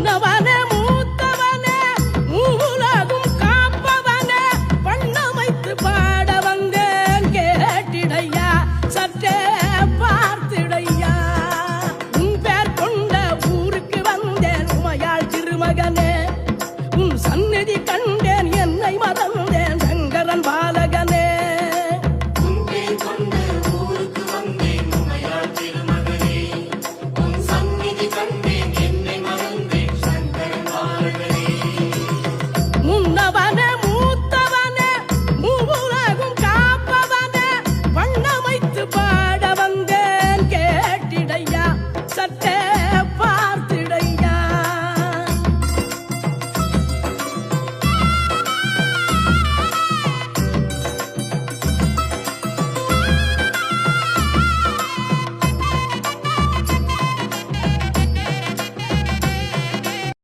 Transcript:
வந்தவனே மூத்தவனே மூவுலகும் காப்பவனே வண்ணமைத்து பாட வந்தேன் கேட்டிடையா சற்றே பார்த்திடையா உன் பேர் கொண்ட ஊருக்கு வந்தேன் உமையாள் திருமகனே